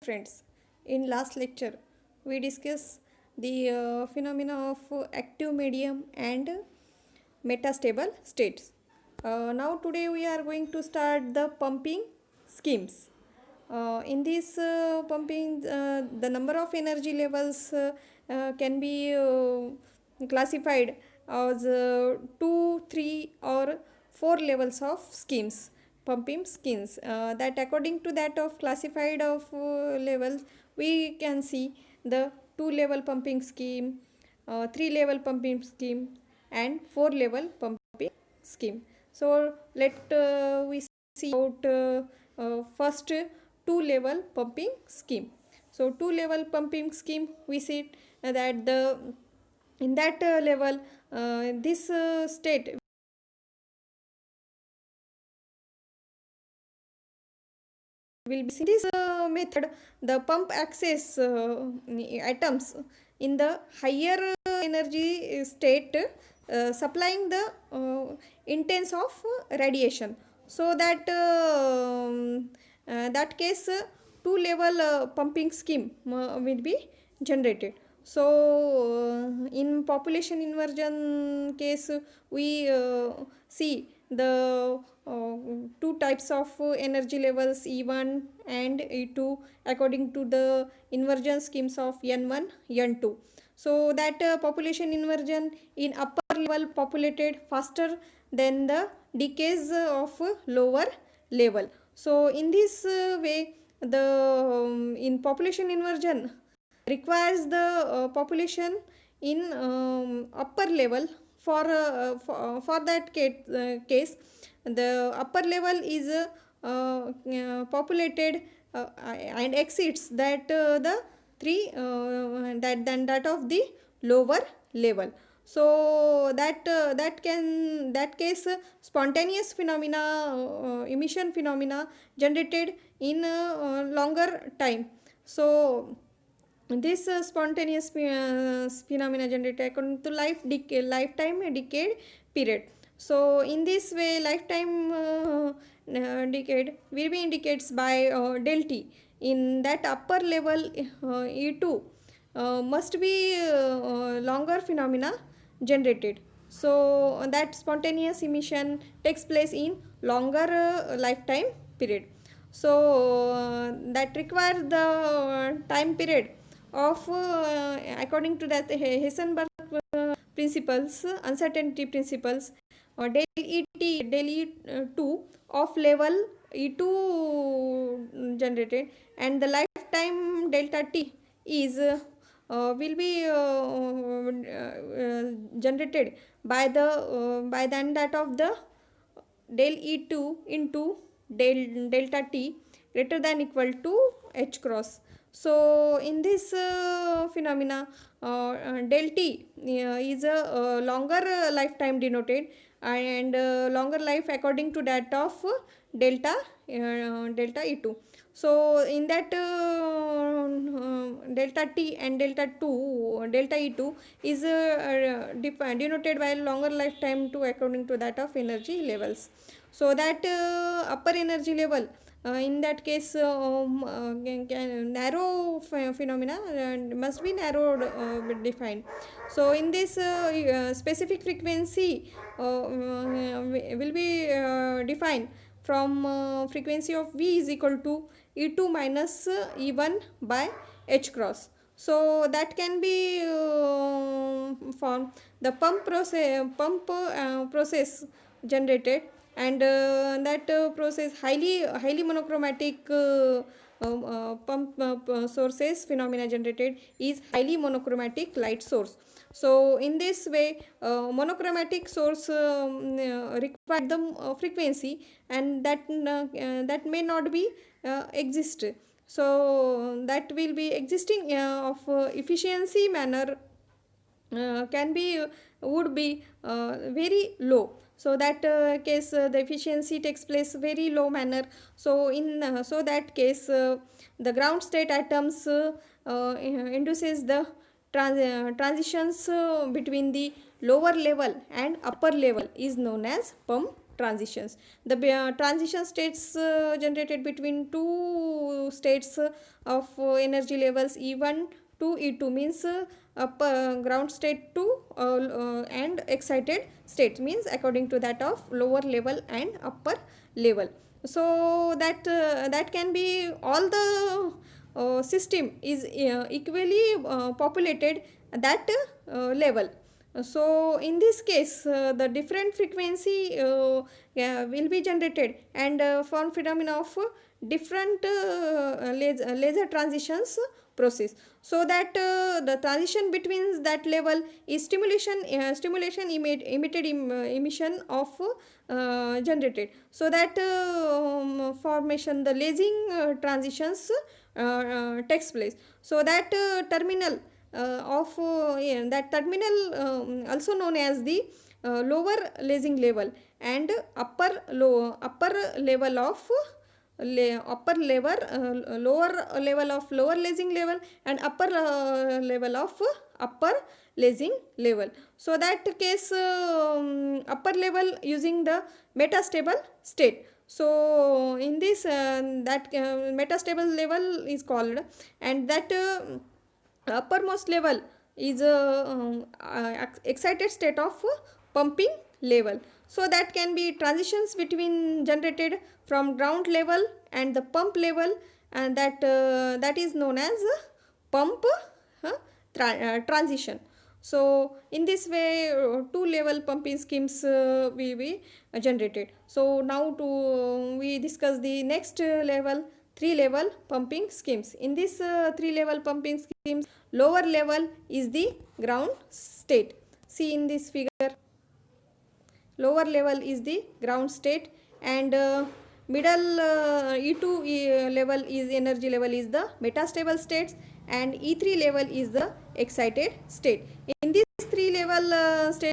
friends. In last lecture, we discussed the phenomena of active medium and metastable states. Now today we are going to start the pumping schemes. In this pumping, the number of energy levels can be classified as 2, 3 or 4 levels of schemes, pumping schemes. That according to that of classified of levels, we can see the 2 level pumping scheme, 3 level pumping scheme and 4 level pumping scheme. So let we see about first 2 level pumping scheme. So 2 level pumping scheme, we see that the in that level this state will be this method. The pump access atoms in the higher energy state supplying the intense of radiation, so that that case two level pumping scheme will be generated. So in population inversion case, we see the two types of energy levels E1 and E2 according to the inversion schemes of N1 N2. So that population inversion in upper level populated faster than the decays of lower level. So in this way, the in population inversion requires the population in upper level. For that case, the upper level is populated and exceeds that the three that of the lower level. So that case spontaneous phenomena, emission phenomena generated in longer time. So this spontaneous phenomena generated according to lifetime decade period. So in this way, lifetime decade will be indicates by del t. In that upper level E2 must be longer phenomena generated. So that spontaneous emission takes place in longer lifetime period. So that requires the time period of according to that Heisenberg principles, uncertainty principles, del E2 of level E2 generated, and the lifetime delta T is will be generated by then that of the del E2 into delta T greater than equal to H cross. So in this phenomena, del T is a longer lifetime denoted, and longer life according to that of delta E2. So in that delta T and delta E2 is denoted by longer lifetime to according to that of energy levels. So that upper energy level, in that case narrow phenomena must be narrowed defined. So in this specific frequency will be defined from frequency of V is equal to E2 minus E1 by H cross. So that can be formed the process generated, and that process highly monochromatic pump sources phenomena generated is highly monochromatic light source. So in this way, monochromatic source require the frequency, and that may not be exist. So that will be existing of efficiency manner can be would be very low. So that case the efficiency takes place very low manner. So in so that case the ground state atoms induces the transitions between the lower level and upper level is known as pump transitions. The transition states generated between two states of energy levels E1 to E2 means ground state to and excited state means according to that of lower level and upper level. So that can be all the system is equally populated at that level. So in this case the different frequency will be generated and form phenomena of different laser transitions process, so that the transition between that level is stimulation emitted emission of generated, so that formation the lasing transitions takes place. So that terminal that terminal also known as the lower lasing level and upper level of lower level of lower lasing level and upper level of upper lasing level. So that case upper level using the metastable state. So in this that metastable level is called, and that uppermost level is excited state of pumping level. So that can be transitions between generated from ground level and the pump level, and that is known as pump transition. So in this way two level pumping schemes will be generated. So now we discuss the next level, three level pumping schemes. In this three level pumping schemes, lower level is the ground state. See in this figure, lower level is the ground state, and middle E2 level is energy level is the metastable states, and E3 level is the excited state. In these three level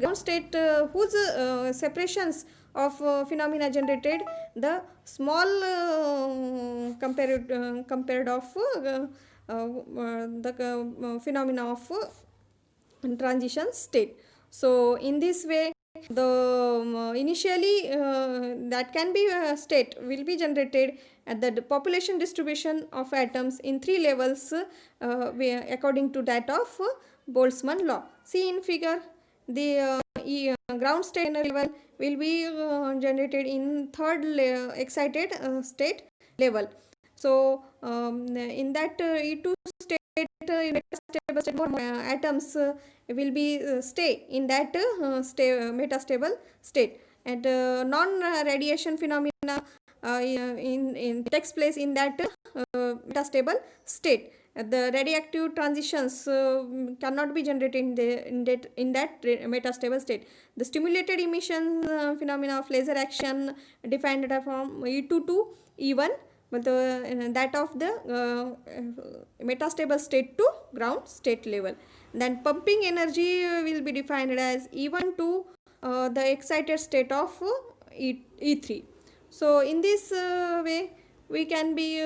ground state whose separations of phenomena generated, the small compared of the phenomena of transition state. So in this way the initially that can be state will be generated at the population distribution of atoms in three levels according to that of Boltzmann law. See in figure, the ground state level will be generated in third excited state level. So in that E2 state atoms will be stay in that metastable state, and non-radiation phenomena in takes place in that metastable state. The radioactive transitions cannot be generated in that metastable state. The stimulated emission phenomena of laser action defined from E2 to E1, but that of the metastable state to ground state level. Then pumping energy will be defined as E1 to the excited state of E3. So in this way we can be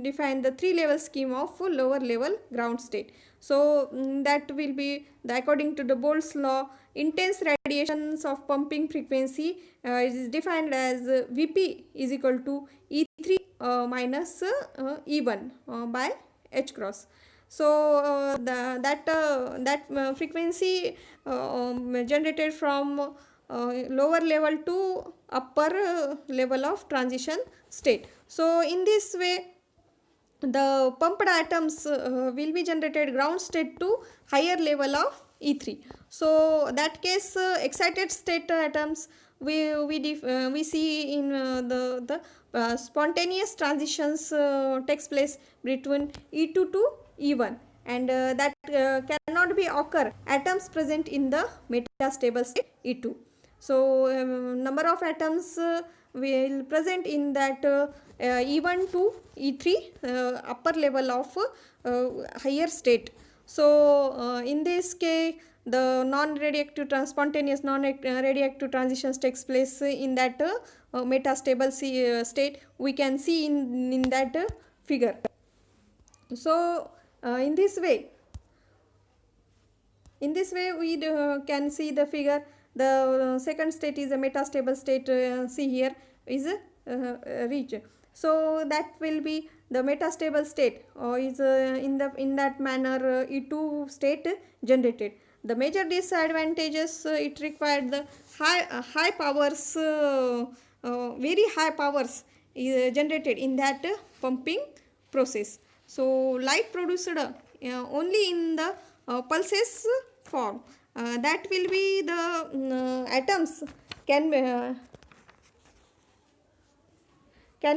define the three level scheme of lower level ground state. So that will be according to the Bohr's law, intense radiations of pumping frequency is defined as Vp is equal to E3 minus E1 by H cross. So that frequency generated from lower level to upper level of transition state. So in this way the pumped atoms will be generated ground state to higher level of E3. So that case excited state atoms we see in the spontaneous transitions takes place between E2 to E1, and that cannot be occur atoms present in the metastable state E2. So number of atoms will present in that E1 to E3 upper level of higher state. So in this case the non-radioactive spontaneous non-radioactive transitions takes place in that metastable state. We can see in that figure. So in this way we can see the figure The second state is a metastable state, see here is reached. So that will be the metastable state, is in that manner E2 state generated. The major disadvantages, it required the high powers, very high powers generated in that pumping process. So light produced only in the pulses form, that will be the atoms can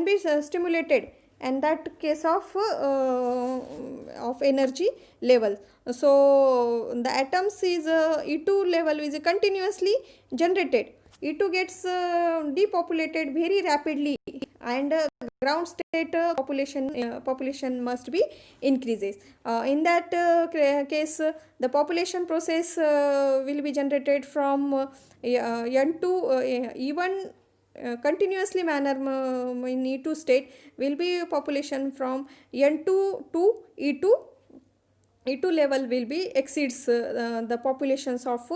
be stimulated, and that case of energy level. So the atoms is E2 level is continuously generated. E2 gets depopulated very rapidly, and ground state population must be increases. In that case, the population process will be generated from N2 even continuously manner in E2 state will be population from N2 to E2. E2 level will be exceeds the populations of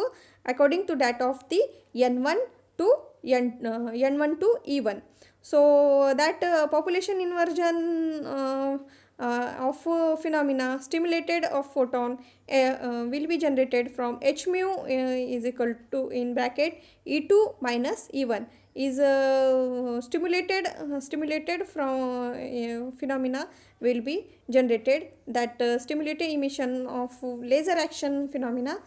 according to that of the N1 to N1 to E1. So that population inversion of phenomena stimulated of photon will be generated from H mu is equal to in bracket E2 minus E1 is stimulated from phenomena will be generated. That stimulated emission of laser action phenomena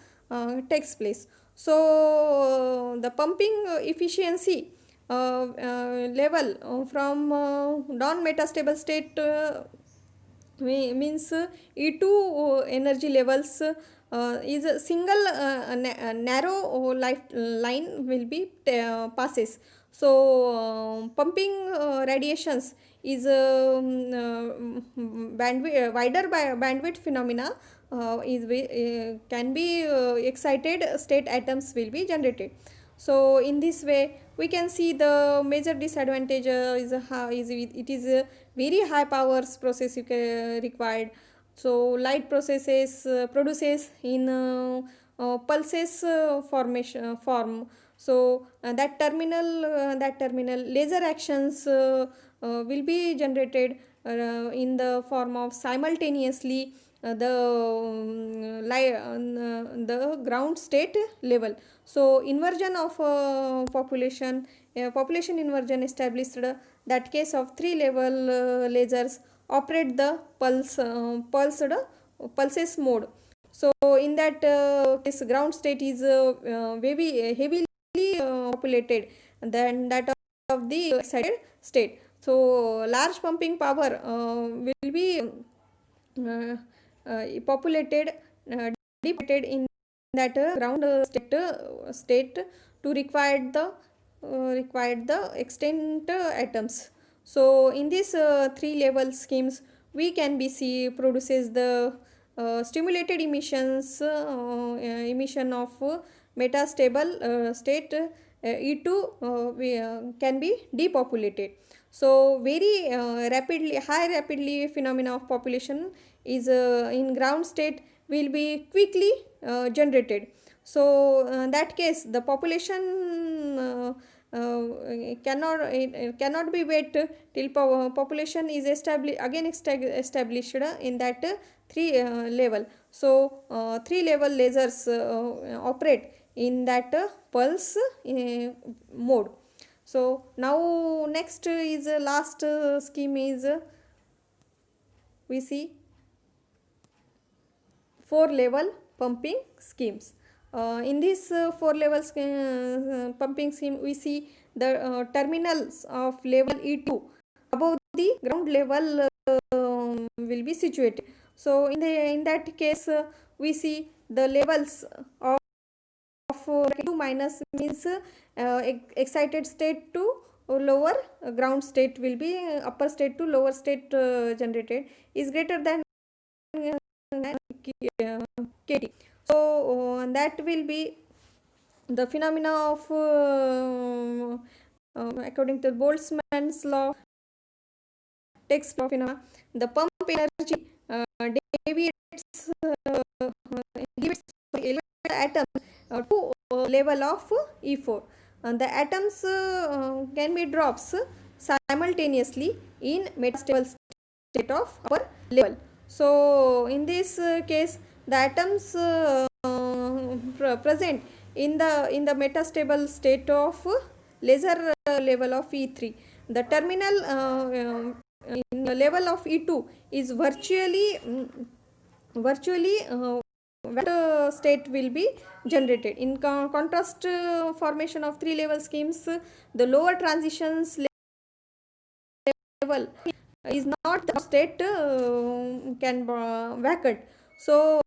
takes place. So the pumping efficiency level from non-metastable state means E2 energy levels is a single narrow line will be passes. So pumping radiations is wider bandwidth phenomena is can be excited state atoms will be generated. So in this way we can see the major disadvantage is it is a very high powers process required. So light processes produces in pulses formation form. So that terminal laser actions will be generated in the form of simultaneously the ground state level. So inversion of population inversion established that case of 3 level lasers operate the pulses mode. So in that case ground state is very heavily populated than that of the excited state. So large pumping power will be uh, populated depleted in that ground state to require the extent atoms. So in these 3 level schemes we can be see produces the stimulated emission of metastable state E2 can be depopulated. So very rapidly phenomena of population is in ground state will be quickly generated. So that case the population cannot be wait till population is established in that 3 level. So 3 level lasers operate in that pulse mode. So now next is last scheme is we see 4 level pumping schemes. In this 4 level pumping scheme we see the terminals of level E2 above the ground level will be situated. So in that case we see the levels of 2 minus means excited state to lower ground state will be upper state to lower state generated is greater than KT. So that will be the phenomena of according to Boltzmann's law takes phenomena. The pump energy deviates limits the atom to level of E4. The atoms can be drops simultaneously in metastable state of upper level. So in this case, the atoms present in the metastable state of laser level of E3. The terminal in the level of E2 is virtually state will be generated. In contrast formation of three level schemes, the lower transitions level is not the state can vacant. So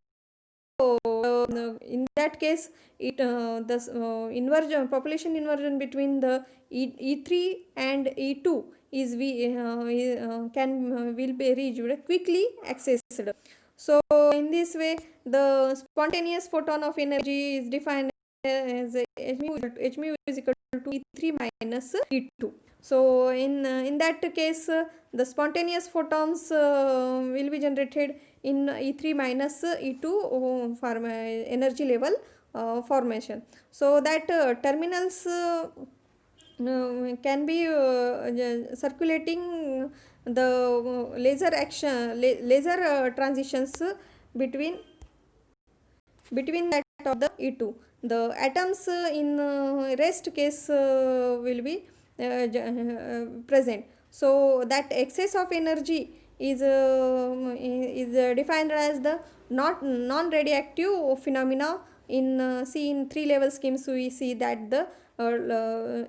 in that case, it the inversion population inversion between the E3 and E2 is will be reached quickly accessed. So in this way, the spontaneous photon of energy is defined as h mu is equal to E3 minus E2. So in that case, the spontaneous photons will be generated in E3 minus E2 energy level formation. So that terminals can be circulating the laser transitions between that of the E2. The atoms in rest case will be present. So that excess of energy is defined as the not non-radioactive phenomena. In in three level schemes we see that the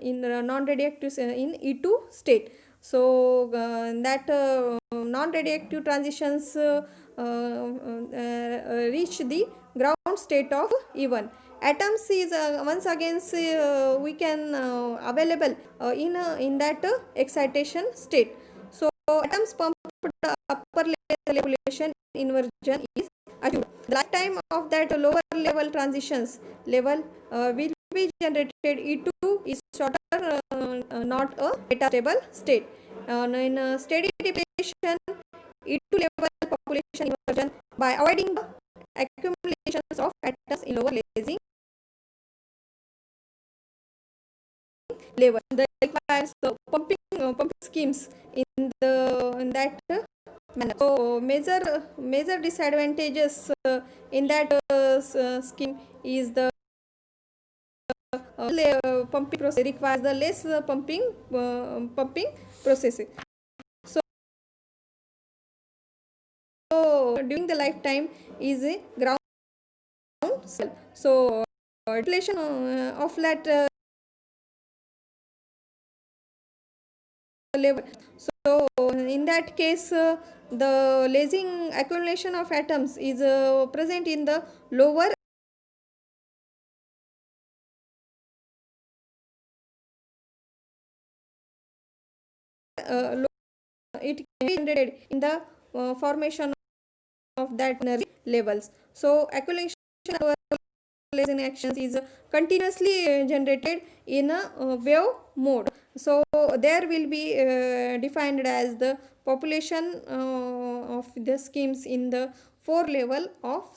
in non-radioactive in E2 state. So that non-radioactive transitions reach the ground state of E1. Atoms is once again we can available in that excitation state. So atoms pumped upper level population inversion is achieved. The lifetime of that lower level transitions level will be generated. E2 is shorter, not a metastable state. In steady depletion, E2 level population inversion by avoiding the accumulations of atoms in lower lasing level. That requires the pump schemes in that manner. So major disadvantages in that scheme is the pumping process requires the less pumping process. So during the lifetime is a ground cell. So depletion of that level. So in that case, the lasing accumulation of atoms is present in the lower it can be generated in the formation of that energy levels. So accumulation of lasing actions is continuously generated in a wave mode. So there will be defined as the population of the schemes in the 4 level of